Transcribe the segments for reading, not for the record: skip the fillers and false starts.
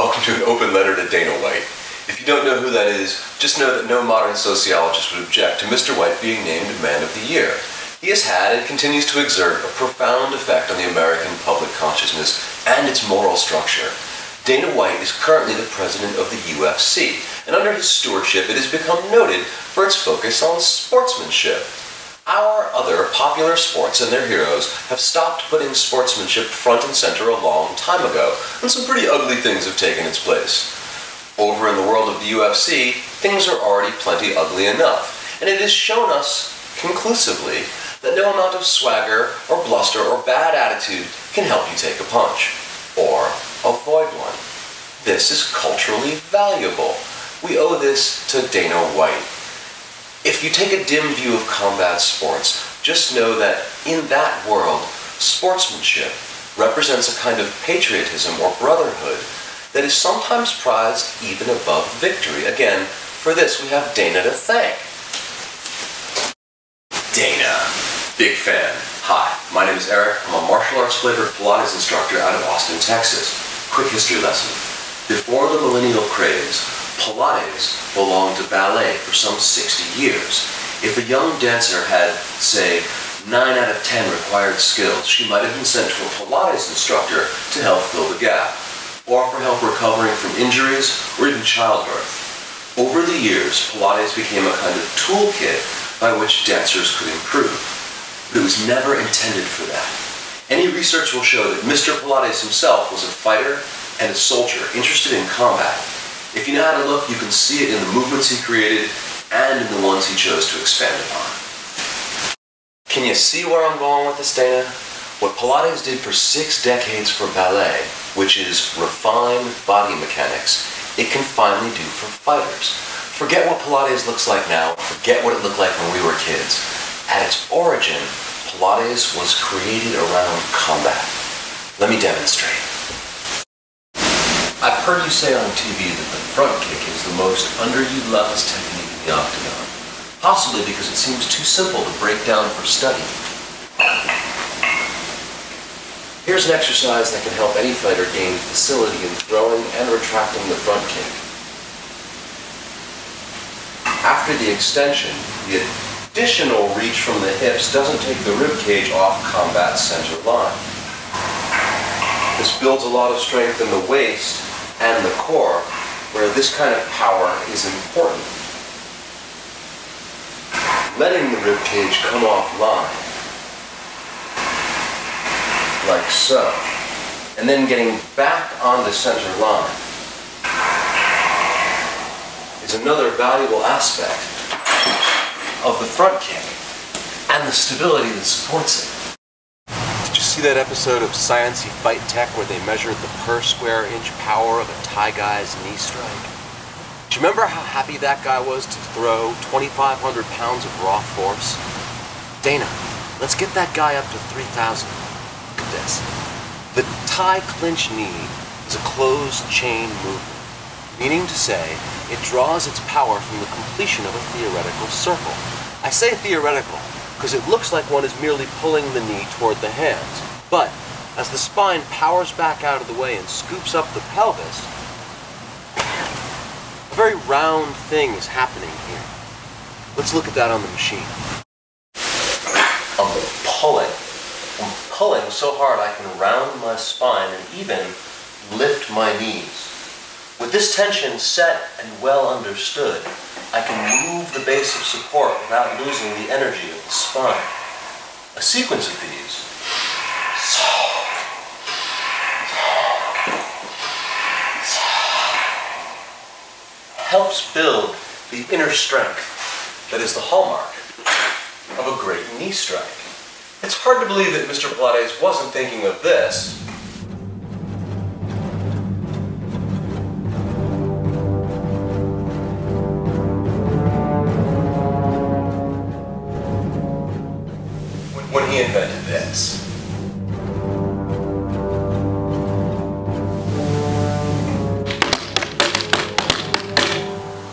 Welcome to an open letter to Dana White. If you don't know who that is, just know that no modern sociologist would object to Mr. White being named Man of the Year. He has had and continues to exert a profound effect on the American public consciousness and its moral structure. Dana White is currently the president of the UFC, and under his stewardship it has become noted for its focus on sportsmanship. Our other popular sports and their heroes have stopped putting sportsmanship front and center a long time ago, and some pretty ugly things have taken its place. Over in the world of the UFC, things are already plenty ugly enough, and it has shown us conclusively that no amount of swagger or bluster or bad attitude can help you take a punch, or avoid one. This is culturally valuable. We owe this to Dana White. If you take a dim view of combat sports, just know that in that world, sportsmanship represents a kind of patriotism or brotherhood that is sometimes prized even above victory. Again, for this we have Dana to thank. Dana. Big fan. Hi, my name is Eric. I'm a martial arts flavored Pilates instructor out of Austin, Texas. Quick history lesson. Before the millennial craze, Pilates belonged to ballet for some 60 years. If a young dancer had, say, 9 out of 10 required skills, she might have been sent to a Pilates instructor to help fill the gap, or for help recovering from injuries or even childbirth. Over the years, Pilates became a kind of toolkit by which dancers could improve. But it was never intended for that. Any research will show that Mr. Pilates himself was a fighter and a soldier interested in combat. If you know how to look, you can see it in the movements he created and in the ones he chose to expand upon. Can you see where I'm going with this, Dana? What Pilates did for 6 decades for ballet, which is refine body mechanics, it can finally do for fighters. Forget what Pilates looks like now, forget what it looked like when we were kids. At its origin, Pilates was created around combat. Let me demonstrate. I've heard you say on TV that the front kick is the most underutilized technique in the octagon, possibly because it seems too simple to break down for study. Here's an exercise that can help any fighter gain facility in throwing and retracting the front kick. After the extension, the additional reach from the hips doesn't take the rib cage off combat center line. This builds a lot of strength in the waist and the core, where this kind of power is important. Letting the rib cage come offline, like so, and then getting back on the center line is another valuable aspect of the front kick and the stability that supports it. Did you see that episode of Science-y Fight Tech where they measured the per square inch power of a Thai guy's knee strike? Do you remember how happy that guy was to throw 2,500 pounds of raw force? Dana, let's get that guy up to 3,000. Look at this. The Thai clinch knee is a closed chain movement, meaning to say it draws its power from the completion of a theoretical circle. I say theoretical because it looks like one is merely pulling the knee toward the hands. But as the spine powers back out of the way and scoops up the pelvis, a very round thing is happening here. Let's look at that on the machine. I'm pulling so hard I can round my spine and even lift my knees. With this tension set and well understood, I can move the base of support without losing the energy of the spine. A sequence of these helps build the inner strength that is the hallmark of a great knee strike. It's hard to believe that Mr. Pilates wasn't thinking of this. When he invented this.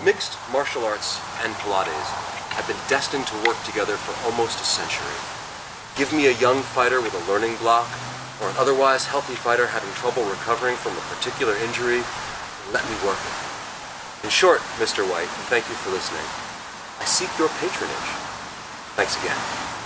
Mixed martial arts and Pilates have been destined to work together for almost a century. Give me a young fighter with a learning block, or an otherwise healthy fighter having trouble recovering from a particular injury, let me work it. In short, Mr. White, and thank you for listening, I seek your patronage. Thanks again.